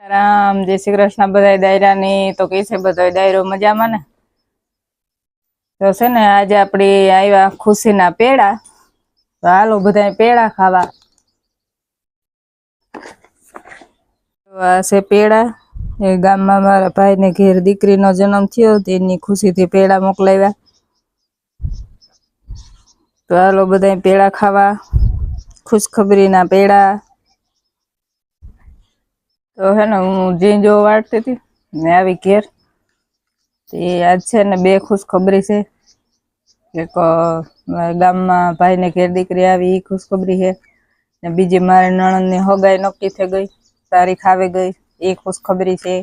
રામ જય શ્રી કૃષ્ણ બધાય દાયરાની તો કે છે બધાય દાયરો મજામાં ને તો છે ને આજે આપણે આવ્યા ખુશીના પેડા તો હાલો બધાય પેડા ખાવા તો આ છે પેડા એ ગામમાં મારા ભાઈને ઘેર દીકરીનો જન્મ થયો તેની ખુશીથી પેડા મોકલાવ્યા તો હાલો બધાય પેડા ખાવા ખુશખબરીના પેડા તો હે ને હું ઝીંજો વાળતી હતી ને આવી ઘેર તે આજ છે ને બે ખુશખબરી છે એક ગામમાં ભાઈને ઘેર દીકરી આવી એ ખુશખબરી છે ને બીજી મારી નણંદની હગાઈ નક્કી થઈ ગઈ તારીખ આવી ગઈ એ ખુશખબરી છે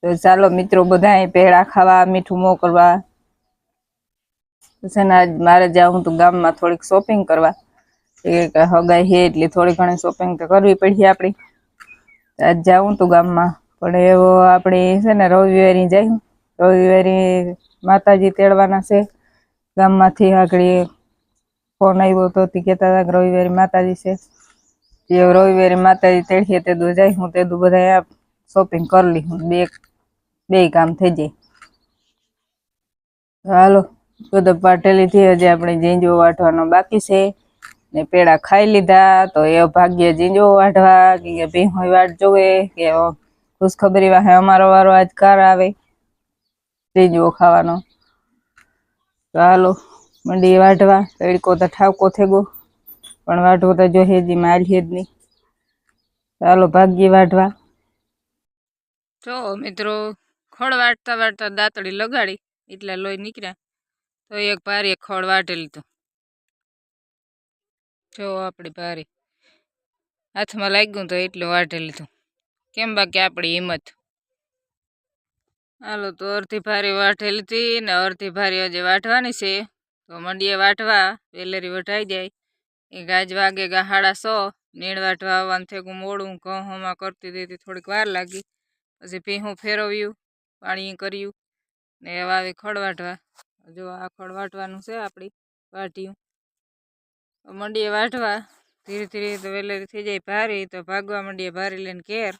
તો ચાલો મિત્રો બધા પેડા ખાવા મીઠું મોકલવા છે ને આજ મારે જાઉં તો ગામમાં થોડીક શોપિંગ કરવા એ હગાઈ છે એટલે થોડી ઘણી શોપિંગ તો કરવી પડી આપણી આજ જાઉં તો ગામમાં પણ એવો આપણે છે ને રવિવારે જાય રવિવારે માતાજી તેડવાના છે ગામમાંથી આગળ ફોન આવ્યો તો તે કહેતા હતા કે રવિવારે માતાજી છે જે રવિવારે માતાજી તેડીએ તે દુ જાય હું તે દુ બધા શોપિંગ કરી લી હું બે કામ થઈ જાય હાલો બધો પાટે લીધી હજી આપણે ઝીંજો વાટવાનો બાકી છે ને પેડા ખાઈ લીધા તો એ ભાગ્ય ઝીંજો વાઢવા કે ભીહોય વાટ જોવે કે ખુશખબરી વાહે અમારો વારો આજ કાર આવે ઝીંજો ખાવાનો તો હાલો મંડી વાઢવા તડકો તો ઠાવકો થઈ ગયો પણ વાઢવો તો જો હેજી માલ જ નહીં ચાલો ભાગ્ય વાઢવા જો મિત્રો ખડ વાટતા વાટતા દાંતડી લગાડી એટલે લોહી નીકળ્યા તો એક ભારી ખડ વાટી લીધું જો આપણી ભારી હાથમાં લાગ્યું તો એટલું વાટી લીધું કેમ બાકી આપણી હિંમત હાલો તો અડધી ભારી વાટી લીધી ને અડધી ભારી હજી વાટવાની છે તો મંડીએ વાટવા વેલેરી વટાઈ જાય એ ગાજ વાગે ગા 1:30 નીણ વાટવા આવવાનું થયું મોડું ઘઉંમાં કરતી હતી થોડીક વાર લાગી પછી ભીહું ફેરવ્યું પાણી કર્યું ને એવા આવી ખડ વાટવા જો આ ખડ વાટવાનું છે આપણી વાટ્યું મંડીએ વાટવા ધીરે ધીરે તો વેલેરી થઈ જાય ભારી તો ભાગવા મંડીએ ભારી લઈને ઘેર